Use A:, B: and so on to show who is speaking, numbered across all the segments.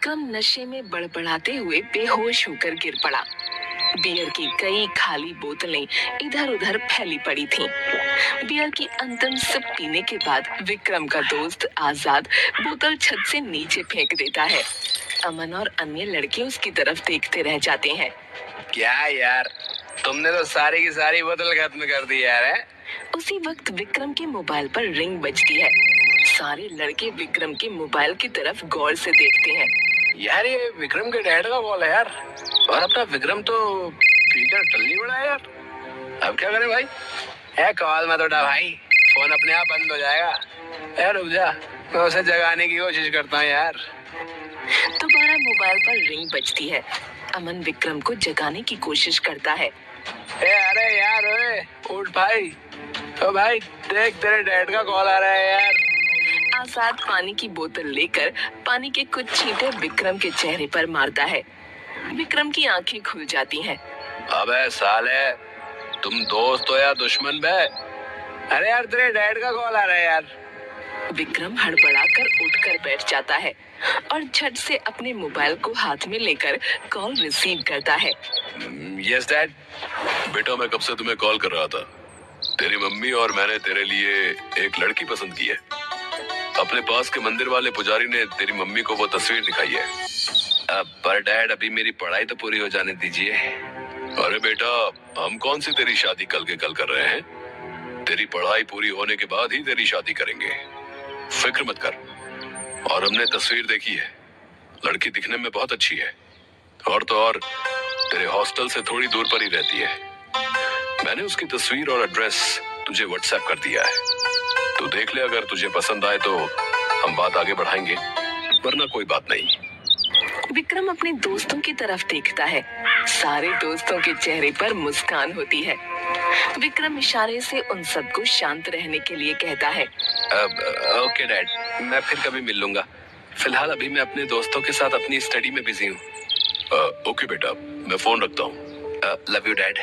A: विक्रम नशे में बड़बड़ाते हुए बेहोश होकर गिर पड़ा। बियर की कई खाली बोतलें इधर उधर फैली पड़ी थीं। बियर की अंतिम सिप पीने के बाद विक्रम का दोस्त आजाद बोतल छत से नीचे फेंक देता है। अमन और अन्य लड़के उसकी तरफ देखते रह जाते हैं।
B: क्या यार, तुमने तो सारी की सारी बोतल खत्म कर दी यार। है?
A: उसी वक्त विक्रम के मोबाइल पर रिंग बजती है। सारे लड़के विक्रम के मोबाइल की तरफ गौर से देखते हैं।
B: यार ये विक्रम के डैड का कॉल है यार, और अपना विक्रम तो पीकर टल्ली बड़ा है यार। अब क्या करें भाई? है कॉल मत उठा भाई, फोन अपने आप बंद हो जाएगा। यार रुक जा, मैं उसे जगाने की कोशिश करता हूँ यार।
A: दोबारा मोबाइल पर रिंग बजती है। अमन विक्रम को जगाने की कोशिश करता है।
B: अरे यार ओए, उठ भाई। ओ भाई देख, तेरे डैड का कॉल आ रहा है यार।
A: आजाद पानी की बोतल लेकर पानी के कुछ छींटे विक्रम के चेहरे पर मारता है। विक्रम की आंखें खुल जाती हैं।
B: अबे साले, तुम दोस्त हो या दुश्मन बे? अरे यार तेरे डैड का कॉल आ रहा है यार।
A: विक्रम हड़बड़ाकर उठकर बैठ जाता है और झट से अपने मोबाइल को हाथ में लेकर कॉल रिसीव करता है।
B: Yes dad.
C: बेटा मैं कब से तुम्हें कॉल कर रहा था। तेरी मम्मी और मैंने तेरे लिए एक लड़की पसंद की है। अपने पास के मंदिर वाले पुजारी ने तेरी मम्मी को वो तस्वीर दिखाई है।
B: पर डैड अभी मेरी पढ़ाई तो पूरी हो जाने दीजिए।
C: अरे बेटा, हम कौन सी तेरी शादी कल के कल कर रहे हैं। तेरी पढ़ाई पूरी होने के बाद ही तेरी शादी करेंगे, फिक्र मत कर। और हमने तस्वीर देखी है, लड़की दिखने में बहुत अच्छी है, और तो और तेरे हॉस्टल से थोड़ी दूर पर ही रहती है। मैंने उसकी तस्वीर और एड्रेस तुझे व्हाट्सएप कर दिया है, तू देख ले। अगर तुझे पसंद आए तो हम बात आगे बढ़ाएंगे, वरना कोई बात नहीं।
A: विक्रम अपने दोस्तों की तरफ देखता है। सारे दोस्तों के चेहरे पर मुस्कान होती है। विक्रम इशारे से उन सबको शांत रहने के लिए कहता है।
B: ओके डैड, मैं फिर कभी मिल लूंगा। फिलहाल अभी मैं अपने दोस्तों के साथ अपनी स्टडी में बिजी हूँ।
C: ओके बेटा, मैं फोन रखता हूँ।
B: Love you dad.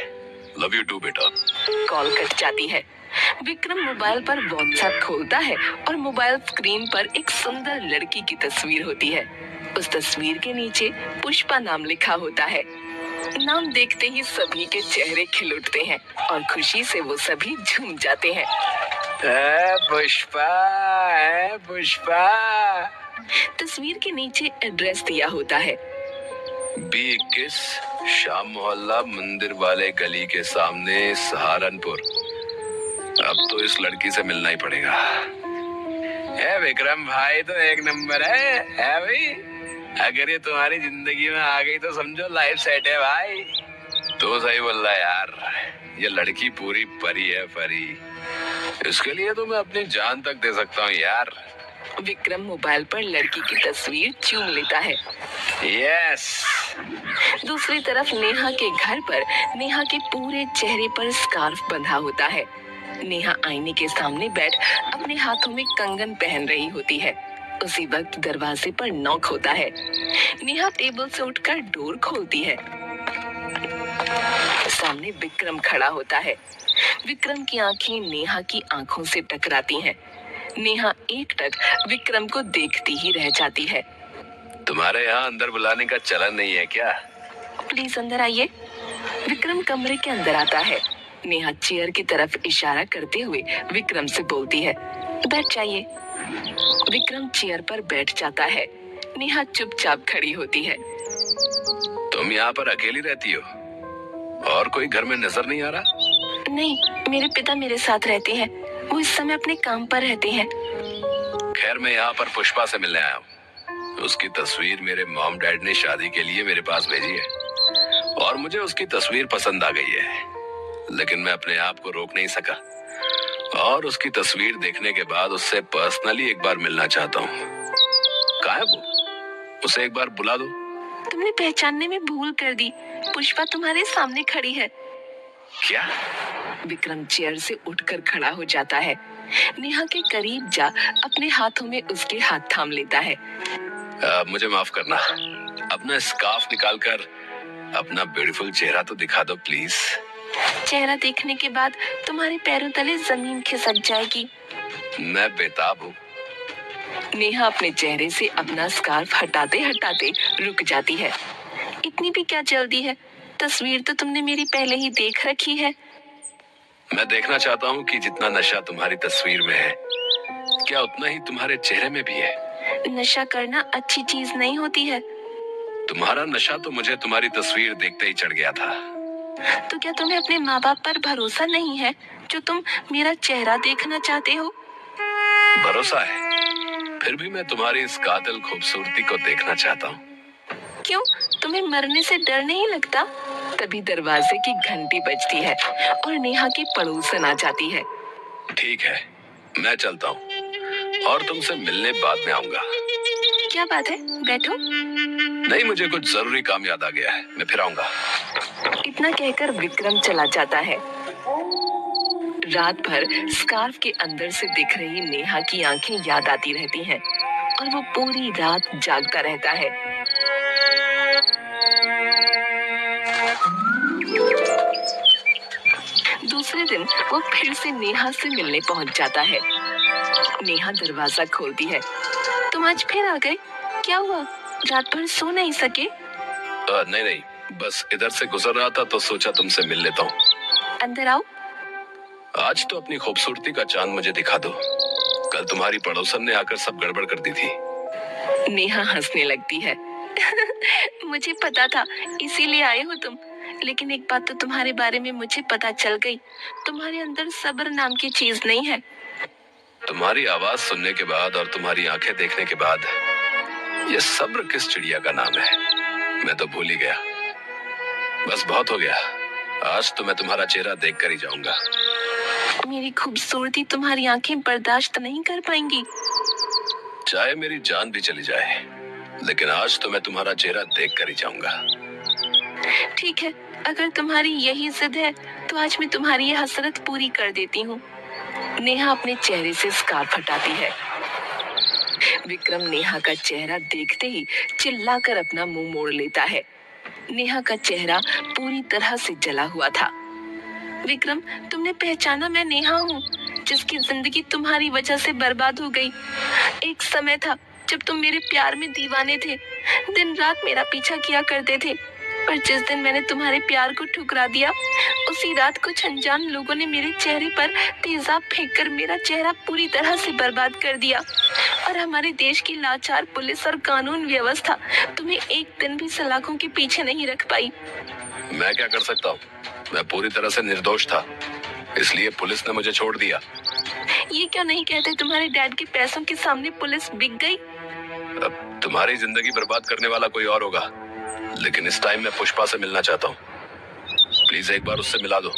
C: Love you too बेटा।
A: कॉल कट जाती है। विक्रम मोबाइल पर व्हाट्सएप खोलता है और मोबाइल स्क्रीन पर एक सुंदर लड़की की तस्वीर होती है। उस तस्वीर के नीचे पुष्पा नाम लिखा होता है। नाम देखते ही सभी के चेहरे खिल उठते हैं और खुशी से वो सभी झूम जाते हैं।
B: पुष्पा है पुष्पा।
A: तस्वीर के नीचे एड्रेस दिया होता है।
B: B21 शाम मोहल्ला मंदिर वाले गली के सामने, सहारनपुर। अब तो इस लड़की से मिलना ही पड़ेगा। विक्रम भाई तो एक नंबर है भाई। अगर ये तुम्हारी जिंदगी में आ गई तो समझो लाइफ सेट है भाई। तो सही बोल रहा यार, ये लड़की पूरी परी है, परी। इसके लिए तो मैं अपनी जान तक दे सकता हूँ यार।
A: विक्रम मोबाइल पर लड़की की तस्वीर चूम लेता है।
B: यस।
A: दूसरी तरफ नेहा के घर पर नेहा के पूरे चेहरे पर स्कार्फ बंधा होता है। नेहा आईने के सामने बैठ अपने हाथों में कंगन पहन रही होती है। उसी वक्त दरवाजे पर नॉक होता है। नेहा टेबल से उठकर डोर खोलती है। सामने विक्रम खड़ा होता है। विक्रम की आंखें नेहा की आंखों से टकराती हैं। नेहा एकटक विक्रम को देखती ही रह जाती है।
B: तुम्हारे यहाँ अंदर बुलाने का चलन नहीं है क्या?
A: प्लीज अंदर आइए। विक्रम कमरे के अंदर आता है। नेहा चेयर की तरफ इशारा करते हुए विक्रम से बोलती है, बैठ जाइए। विक्रम चेयर पर बैठ जाता है। नेहा चुपचाप खड़ी होती है।
B: तुम यहाँ पर अकेली रहती हो? और कोई घर में नजर नहीं आ रहा?
A: नहीं, मेरे पिता मेरे साथ रहते हैं। वो इस समय अपने काम पर रहते हैं।
B: खैर, मैं यहाँ पर पुष्पा से मिलने आया हूँ। उसकी तस्वीर मेरे मॉम डैड ने शादी के लिए मेरे पास भेजी है और मुझे उसकी तस्वीर पसंद आ गई है, लेकिन मैं अपने आप को रोक नहीं सका और उसकी तस्वीर देखने के बाद उससे पर्सनली एक बार मिलना चाहता हूँ। कहाँ है वो? उसे एक बार बुला दो।
A: तुमने पहचानने में भूल कर दी। पुष्पा तुम्हारे सामने खड़ी है।
B: क्या?
A: विक्रम चेयर से उठकर खड़ा हो जाता है। नेहा के करीब जा अपने हाथों में उसके हाथ थाम लेता है।
B: मुझे माफ करना। अपना स्कार्फ निकालकर अपना ब्यूटीफुल चेहरा तो दिखा दो प्लीज।
A: चेहरा देखने के बाद तुम्हारे पैरों तले जमीन खिसक जाएगी।
B: मैं बेताब हूँ।
A: नेहा अपने चेहरे से अपना स्कार्फ हटाते हटाते रुक जाती है। इतनी भी क्या जल्दी है? तस्वीर तो तुमने मेरी पहले ही देख रखी है।
B: मैं देखना चाहता हूँ कि जितना नशा तुम्हारी तस्वीर में है, क्या उतना ही तुम्हारे चेहरे में भी है।
A: नशा करना अच्छी चीज नहीं होती है।
B: तुम्हारा नशा तो मुझे तुम्हारी तस्वीर देखते ही चढ़ गया था।
A: तो क्या तुम्हें अपने माँ बाप पर भरोसा नहीं है, जो तुम मेरा चेहरा देखना चाहते हो?
B: भरोसा है, फिर भी मैं तुम्हारी इस कातिल खूबसूरती को देखना चाहता हूँ।
A: क्यों, तुम्हें मरने से डर नहीं लगता? तभी दरवाजे की घंटी बजती है और नेहा की पड़ोसन आ जाती है।
B: ठीक है, मैं चलता हूँ और तुमसे मिलने बाद में आऊंगा।
A: क्या बात है, बैठो।
B: नहीं, मुझे कुछ जरूरी काम याद आ गया है, मैं फिर आऊंगा।
A: इतना कहकर विक्रम चला जाता है। रात भर स्कार्फ के अंदर से दिख रही नेहा की आंखें याद आती रहती हैं और वो पूरी रात जागता रहता है। दूसरे दिन वो फिर से नेहा से मिलने पहुंच जाता है। नेहा दरवाजा खोलती है। तुम आज फिर आ गए? क्या हुआ, रात भर सो नहीं सके?
B: नहीं, बस इधर से गुजर रहा था तो सोचा तुमसे मिल लेता हूँ।
A: अंदर आओ।
B: आज तो अपनी खूबसूरती का चांद मुझे दिखा दो। कल तुम्हारी पड़ोसन ने आकर सब गड़बड़ कर दी थी।
A: नेहा हंसने लगती है। मुझे पता था, इसीलिए आए हो तुम। लेकिन एक बात तो तुम्हारे बारे में मुझे पता चल गई, तुम्हारे अंदर सब्र नाम की चीज नहीं है।
B: तुम्हारी आवाज सुनने के बाद और तुम्हारी आंखें देखने के बाद ये सब्र किस चिड़िया का नाम है, मैं तो भूल ही गया। बस बहुत हो गया, आज तो मैं तुम्हारा चेहरा देख कर ही जाऊंगा।
A: मेरी खूबसूरती तुम्हारी आंखें बर्दाश्त नहीं कर पाएंगी।
B: चाहे मेरी जान भी चली जाए, लेकिन आज तो मैं तुम्हारा चेहरा देख कर ही जाऊंगा।
A: ठीक है, अगर तुम्हारी यही जिद है तो आज मैं तुम्हारी ये हसरत पूरी कर देती हूँ। नेहा अपने चेहरे से स्कार्फ हटाती है। विक्रम नेहा का चेहरा देखते ही चिल्लाकर अपना मुंह मोड़ लेता है। नेहा का चेहरा पूरी तरह से जला हुआ था। विक्रम, तुमने पहचाना मैं नेहा हूँ, जिसकी जिंदगी तुम्हारी वजह से बर्बाद हो गई। एक समय था जब तुम मेरे प्यार में दीवाने थे, दिन रात मेरा पीछा किया करते थे। पर जिस दिन मैंने तुम्हारे प्यार को ठुकरा दिया, उसी रात कुछ अनजान लोगों ने मेरे चेहरे पर तेजाब फेंककर मेरा चेहरा पूरी तरह से बर्बाद कर दिया। और हमारे देश की लाचार पुलिस और कानून व्यवस्था तुम्हें एक दिन भी सलाखों के पीछे नहीं रख पाई।
B: मैं क्या कर सकता हूँ, मैं पूरी तरह से निर्दोष था, इसलिए पुलिस ने मुझे छोड़ दिया।
A: ये क्यों नहीं कहते तुम्हारे डैड के पैसों के सामने पुलिस बिक गई?
B: अब तुम्हारी जिंदगी बर्बाद करने वाला कोई और होगा, लेकिन इस टाइम मैं पुष्पा से मिलना चाहता हूँ। प्लीज एक बार उससे मिला दो।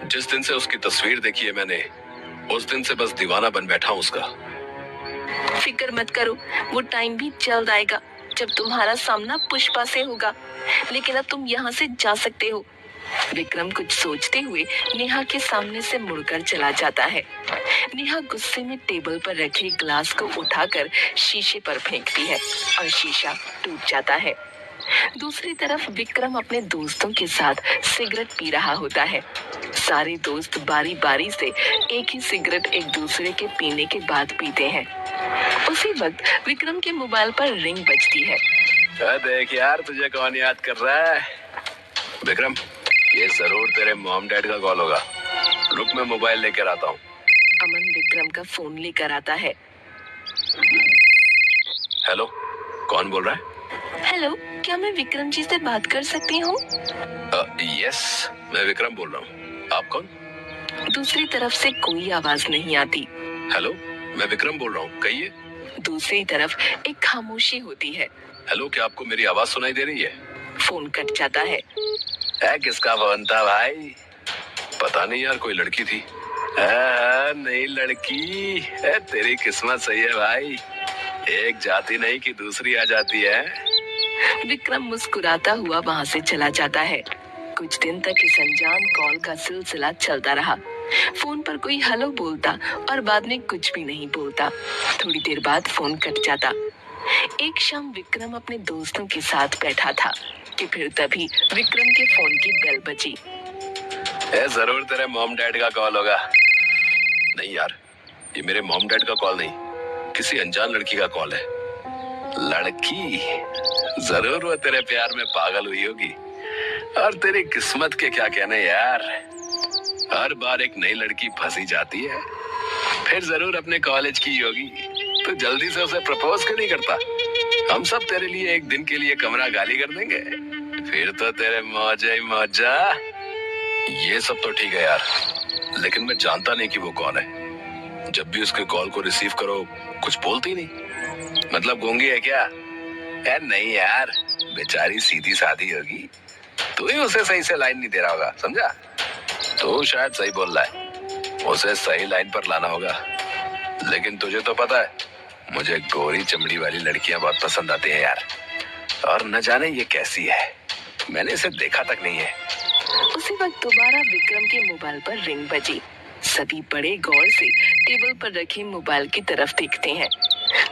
B: जिस दिन से उसकी तस्वीर देखी है मैंने, उस दिन से बस दीवाना बन बैठा हूँ उसका।
A: फिक्र मत करो, वो टाइम भी जल्द आएगा जब तुम्हारा सामना पुष्पा से होगा। लेकिन अब तुम यहाँ से जा सकते हो। विक्रम कुछ सोचते हुए नेहा के सामने से मुड़कर चला जाता है। नेहा गुस्से में टेबल पर रखे ग्लास को उठाकर शीशे पर फेंकती है और शीशा टूट जाता है। दूसरी तरफ विक्रम अपने दोस्तों के साथ सिगरेट पी रहा होता है। सारे दोस्त बारी बारी से एक ही सिगरेट एक दूसरे के पीने के बाद पीते हैं। उसी वक्त विक्रम के मोबाइल पर रिंग बजती है।
B: देख यार, तुझे कौन याद कर रहा है? विक्रम, ये जरूर तेरे मॉम डैड का कॉल होगा। रुक, मैं मोबाइल लेकर आता हूँ।
A: अमन विक्रम का फोन लेकर आता है।
B: हेलो, कौन बोल रहा है?
A: हेलो, क्या मैं विक्रम जी से बात कर सकती हूँ?
B: यस, मैं विक्रम बोल रहा हूँ। आप कौन?
A: दूसरी तरफ से कोई आवाज नहीं आती।
B: हेलो, मैं विक्रम बोल रहा हूँ, कहिए।
A: दूसरी तरफ एक खामोशी होती है।
B: हेलो, क्या आपको मेरी आवाज सुनाई दे रही है?
A: फोन कट जाता है।
B: किसका फोन था भाई? पता नहीं यार, कोई लड़की थी। नहीं लड़की, तेरी किस्मत सही है भाई, एक जाती नहीं कि दूसरी आ जाती है।
A: विक्रम मुस्कुराता हुआ वहाँ से चला जाता है। कुछ दिन तक इस अनजान कॉल का सिलसिला चलता रहा। फोन पर कोई हेलो बोलता और बाद में कुछ भी नहीं बोलता। थोड़ी देर बाद फोन कट जाता। एक शाम विक्रम अपने दोस्तों के साथ बैठा था कि फिर तभी विक्रम के फोन की बेल बजी।
B: जरूर तेरे मॉम डैड का कॉल होगा। नहीं यार, ये मेरे मॉम डैड का कॉल नहीं,
C: किसी अनजान लड़की का कॉल है।
B: लड़की? जरूर वो तेरे प्यार में पागल हुई होगी। और तेरी किस्मत के क्या कहने यार, हर बार एक नई लड़की फंसी जाती है। फिर जरूर अपने कॉलेज की होगी। तो जल्दी से उसे प्रपोज क्यों नहीं करता? हम सब तेरे लिए एक दिन के लिए कमरा गाली कर देंगे, फिर तो तेरे मौजा ही मौजा।
C: ये सब तो ठीक है यार, लेकिन मैं जानता नहीं कि वो कौन है। जब भी उसके कॉल को रिसीव करो कुछ बोलती नहीं।
B: मतलब गूंगी है क्या? यार नहीं यार, बेचारी सीधी सादी होगी। तू ही उसे सही से लाइन नहीं दे रहा होगा, समझा?
C: तो शायद सही बोल रहा है, उसे सही लाइन पर लाना होगा। लेकिन तुझे तो पता है
B: मुझे गोरी चमड़ी वाली लड़कियां बहुत पसंद आती हैं यार। और न जाने ये कैसी है, मैंने इसे देखा तक नहीं है। उसी वक्त दोबारा विक्रम के मोबाइल पर रिंग बजी। सभी बड़े गौर से टेबल पर रखे मोबाइल की तरफ देखते हैं।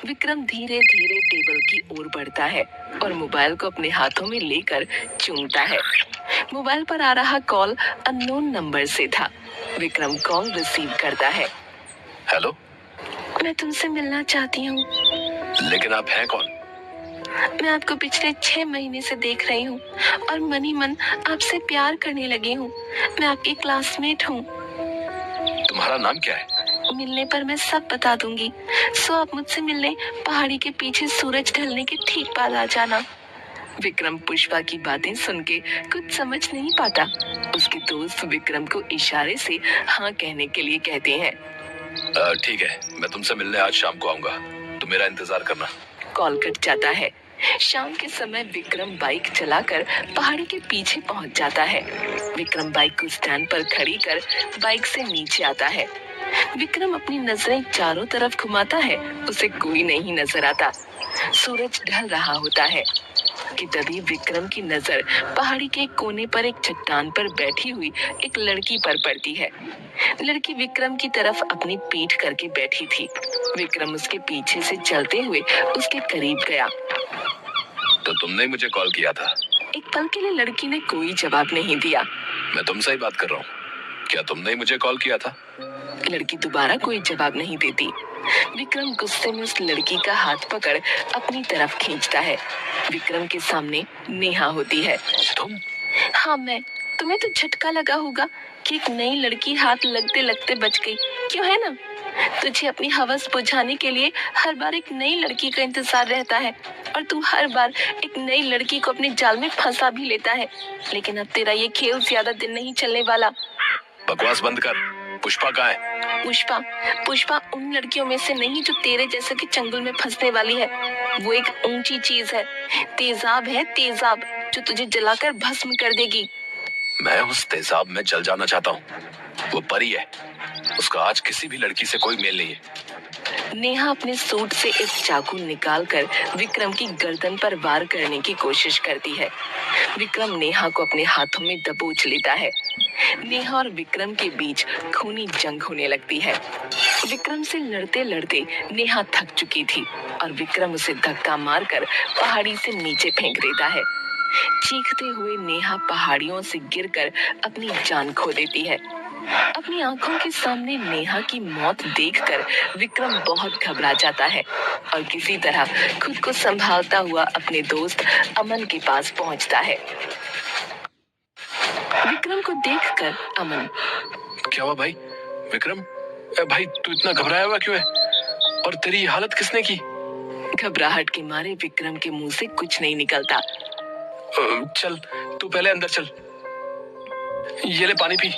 B: विक्रम धीरे धीरे टेबल की ओर बढ़ता है और मोबाइल को अपने हाथों में लेकर चूमता है। मोबाइल पर आ रहा कॉल अननोन नंबर से था। विक्रम कॉल रिसीव करता है।
C: हेलो,
A: मैं तुमसे मिलना चाहती हूँ।
C: लेकिन आप हैं कौन?
A: मैं आपको पिछले 6 महीने से देख रही हूँ और मन ही मन आपसे प्यार करने लगी हूँ। मैं आपकी क्लासमेट हूँ।
C: तुम्हारा नाम क्या है?
A: मिलने पर मैं सब बता दूंगी। सो आप मुझसे मिलने पहाड़ी के पीछे सूरज ढलने के ठीक बाद आ जाना। विक्रम पुष्पा की बातें सुन के कुछ समझ नहीं पाता। उसके दोस्त विक्रम को इशारे से हाँ कहने के लिए कहते हैं।
C: ठीक है, मैं तुमसे मिलने आज शाम को आऊंगा, तो मेरा इंतजार करना।
A: कॉल कट जाता है। शाम के समय विक्रम बाइक चलाकर पहाड़ी के पीछे पहुंच जाता है। विक्रम बाइक को स्टैंड पर खड़ी कर बाइक से नीचे आता है। विक्रम अपनी नजरें चारों तरफ घुमाता है, उसे कोई नहीं नजर आता। सूरज ढल रहा होता है कि तभी विक्रम की नजर पहाड़ी के कोने पर एक चट्टान पर बैठी हुई एक लड़की पर पड़ती है। लड़की विक्रम की तरफ अपनी पीठ करके बैठी थी। विक्रम उसके पीछे से चलते हुए उसके करीब गया।
C: तो तुमने ही मुझे कॉल किया था?
A: एक पल के लिए लड़की ने कोई जवाब नहीं दिया।
C: मैं तुमसे ही बात कर रहा हूँ, क्या तुमने ही मुझे कॉल किया था?
A: लड़की दोबारा कोई जवाब नहीं देती। विक्रम गुस्से में उस लड़की का हाथ पकड़ अपनी तरफ खींचता है। विक्रम के सामने नेहा होती है।
C: तुम?
A: हाँ मैं। तुम्हें तो झटका लगा होगा कि एक नई लड़की हाथ लगते लगते बच गई, क्यों है ना? तुझे अपनी हवस बुझाने के लिए हर बार एक नई लड़की का इंतजार रहता है और तू हर बार एक नई लड़की को अपने जाल में फंसा भी लेता है। लेकिन अब तेरा ये खेल ज्यादा दिन नहीं चलने वाला।
C: बकवास बंद कर। पुष्पा कहाँ है?
A: पुष्पा उन लड़कियों में से नहीं जो तेरे जैसे के चंगुल में फंसने वाली है। वो एक ऊंची चीज है, तेजाब है, तेजाब, जो तुझे जलाकर भस्म कर देगी।
C: मैं उस तेजाब में जल जाना चाहता हूँ। वो परी है, उसका आज किसी भी लड़की से कोई मेल नहीं है।
A: नेहा अपने सूट से एक चाकू निकालकर विक्रम की गर्दन पर वार करने की कोशिश करती है। विक्रम नेहा को अपने हाथों में दबोच लेता है। नेहा और विक्रम के बीच खूनी जंग होने लगती है। विक्रम से लड़ते लड़ते नेहा थक चुकी थी और विक्रम उसे धक्का मारकर पहाड़ी से नीचे फेंक देता है। चीखते हुए नेहा पहाड़ियों से गिरकर अपनी जान खो देती है। अपनी आंखों के सामने नेहा की मौत देखकर विक्रम बहुत घबरा जाता है और किसी तरह खुद को संभालता हुआ अपने दोस्त अमन के पास पहुंचता है। विक्रम को देखकर अमन,
C: क्या हुआ भाई? विक्रम, भाई तू इतना घबराया हुआ क्यों है? और तेरी ये हालत किसने की?
A: घबराहट के मारे विक्रम के मुंह से कुछ नहीं निकलता।
C: चल तू पहले अंदर चल, ये ले पानी पी।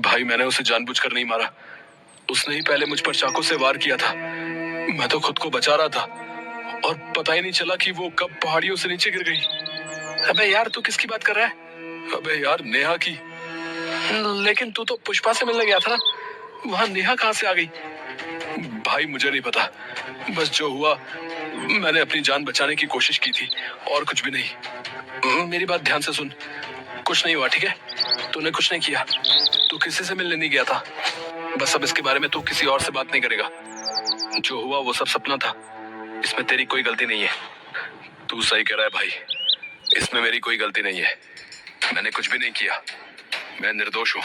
C: भाई मैंने उसे जानबूझकर नहीं मारा, उसने ही पहले मुझ पर चाकू से वार किया था। मैं तो खुद को बचा रहा था और पता ही नहीं चला कि वो कब पहाड़ियों से नीचे गिर गई। अबे यार तू किसकी बात कर रहा है? अबे यार नेहा की। लेकिन तू तो पुष्पा से मिलने गया था ना, वहां नेहा कहाँ से आ गई? भाई मुझे नहीं पता, बस जो हुआ मैंने अपनी जान बचाने की कोशिश की थी और कुछ भी नहीं। मेरी बात ध्यान से सुन, कुछ नहीं हुआ, ठीक है? तूने कुछ नहीं किया, तू किसी से मिलने नहीं गया था। बस अब इसके बारे में तू किसी और से बात नहीं करेगा। जो हुआ वो सब सपना था, इसमें तेरी कोई गलती नहीं है। तू सही कह रहा है भाई, इसमें मेरी कोई गलती नहीं है। मैंने कुछ भी नहीं किया, मैं निर्दोष हूँ।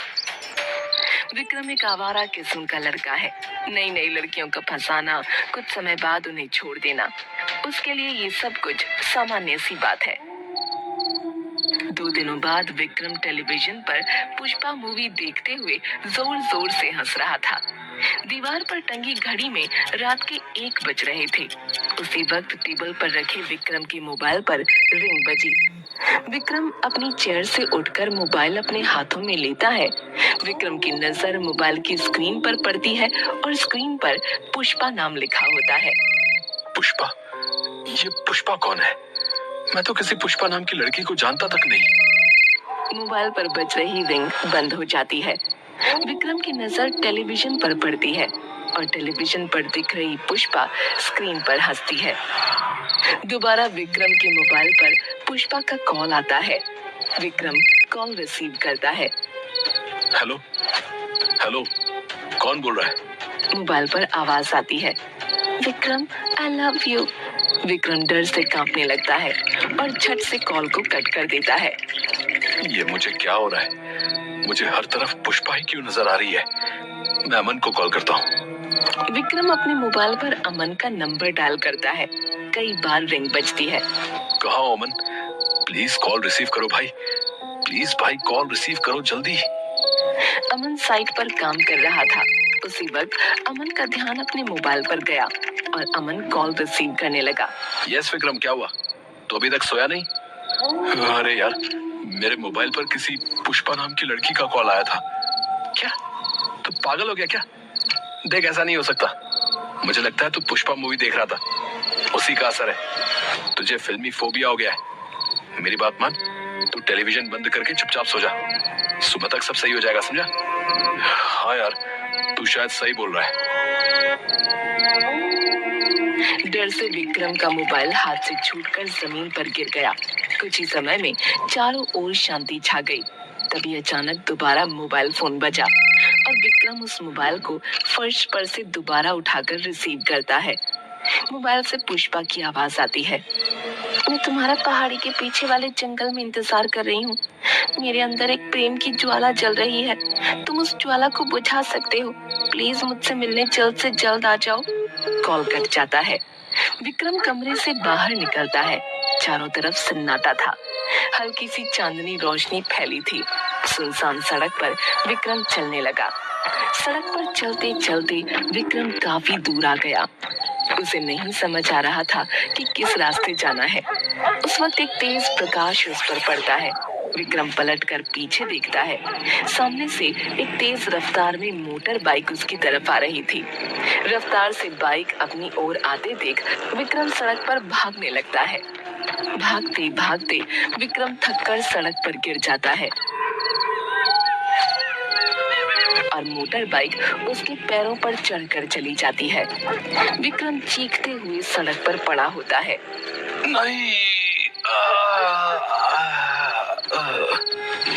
A: विक्रम एक आवारा किस्म का लड़का है। नई नई लड़कियों को फंसाना, कुछ समय बाद उन्हें छोड़ देना, उसके लिए ये सब कुछ सामान्य सी बात है। 2 दिनों बाद विक्रम टेलीविजन पर पुष्पा मूवी देखते हुए जोर जोर से हंस रहा था। दीवार पर टंगी घड़ी में रात के 1 बज रहे थे। उसी वक्त टेबल पर रखे विक्रम के मोबाइल पर रिंग बजी। विक्रम अपनी चेयर से उठकर मोबाइल अपने हाथों में लेता है। विक्रम की नजर मोबाइल की स्क्रीन पर पड़ती है और स्क्रीन पर पुष्पा नाम लिखा होता है।
C: पुष्पा? ये पुष्पा कौन है? मैं तो किसी पुष्पा नाम की लड़की को जानता तक नहीं।
A: मोबाइल पर बज रही रिंग बंद हो जाती है। विक्रम की नजर टेलीविजन पर पड़ती है और टेलीविजन पर दिख रही पुष्पा स्क्रीन पर हंसती है। दोबारा विक्रम के मोबाइल पर पुष्पा का कॉल आता है। विक्रम कॉल रिसीव करता है।
C: हेलो हेलो, कौन बोल रहा है?
A: मोबाइल पर आवाज आती है, Vikram I love you. Vikram डर से कांपने लगता है और झट से कॉल को कट कर देता है।
C: ये मुझे क्या हो रहा है? मुझे हर तरफ पुष्पा ही क्यों नजर आ रही है? मैं अमन को कॉल करता हूँ।
A: विक्रम अपने मोबाइल पर अमन का नंबर डायल करता है। कई बार रिंग बजती है।
C: कहाँ हो अमन? प्लीज कॉल रिसीव करो भाई। प्लीज भाई कॉल रिसीव करो जल्दी।
A: अमन साइट पर काम कर रहा था। उसी वक्त अमन का ध्यान अपने मोबाइल पर गया और अमन कॉल रिसीव करने लगा।
C: यस विक्रम, क्या हुआ? तो अभी तक सोया नहीं? अरे यार, मेरे मोबाइल पर किसी पुष्पा नाम की लड़की का कॉल आया था। क्या तू पागल हो गया क्या? देख, ऐसा नहीं हो सकता। मुझे लगता है तू पुष्पा मूवी देख रहा था, उसी का असर है। तुझे फिल्मी फोबिया हो गया है। मेरी बात मान, तू टेलीविजन बंद करके चुपचाप सो जा। सुबह तक सब सही हो जाएगा, समझा? हाँ यार, तू शायद सही बोल रहा है।
A: डर से विक्रम का मोबाइल हाथ से छूटकर जमीन पर गिर गया। कुछ ही समय में चारों ओर शांति छा गई। तभी अचानक दोबारा मोबाइल फोन बजा और विक्रम उस मोबाइल को फर्श पर से दोबारा उठाकर रिसीव करता है। मोबाइल से पुष्पा की आवाज आती है, मैं तुम्हारा पहाड़ी के पीछे वाले जंगल में इंतजार कर रही हूँ। मेरे अंदर एक प्रेम की ज्वाला जल रही है। तुम उस ज्वाला को बुझा सकते हो। प्लीज मुझसे मिलने जल्द से जल्द आ जाओ। कॉल कट जाता है। विक्रम कमरे से बाहर निकलता है। चारों तरफ सन्नाटा था। हल्की सी चांदनी रोशनी फैली थी। सुनसान सड़क पर विक्रम चलने लगा। सड़क पर चलते चलते विक्रम काफी दूर आ गया। उसे नहीं समझ आ रहा था कि किस रास्ते जाना है। उस वक्त एक तेज प्रकाश उस पर पड़ता है। विक्रम पलटकर पीछे देखता है। सामने से एक तेज रफ्तार में मोटर बाइक उसकी तरफ आ रही थी। रफ्तार से बाइक अपनी ओर आते देख विक्रम सड़क पर भागने लगता है। भागते भागते विक्रम थककर सड़क पर गिर जाता है और मोटर बाइक उसके पैरों पर चढ़कर चली जाती है। विक्रम चीखते हुए सड़क पर पड़ा होता है।
C: नहीं।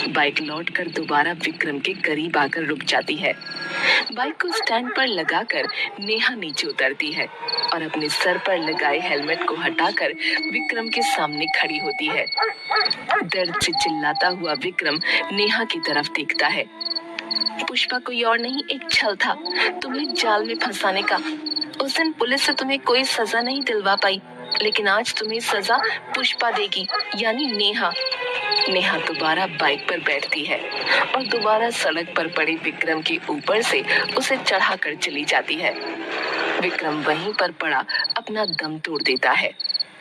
A: बाइक लौटकर दोबारा विक्रम के करीब आकर रुक जाती है। बाइक को स्टैंड पर लगाकर नेहा नीचे उतरती है और अपने सर पर लगाए हेलमेट को हटाकर विक्रम के सामने खड़ी होती है। दर्द से चिल्लाता हुआ विक्रम नेहा की तरफ देखता है। पुष्पा कोई और नहीं, एक छल था तुम्हें जाल में फंसाने का। उस दिन पुलिस से तुम्हें कोई सजा नहीं दिलवा पाई, लेकिन आज तुम्हें सजा पुष्पा देगी, यानी नेहा। नेहा दोबारा बाइक पर बैठती है और दोबारा सड़क पर पड़े विक्रम के ऊपर से उसे चढ़ाकर चली जाती है। विक्रम वहीं पर पड़ा अपना दम तोड़ देता है।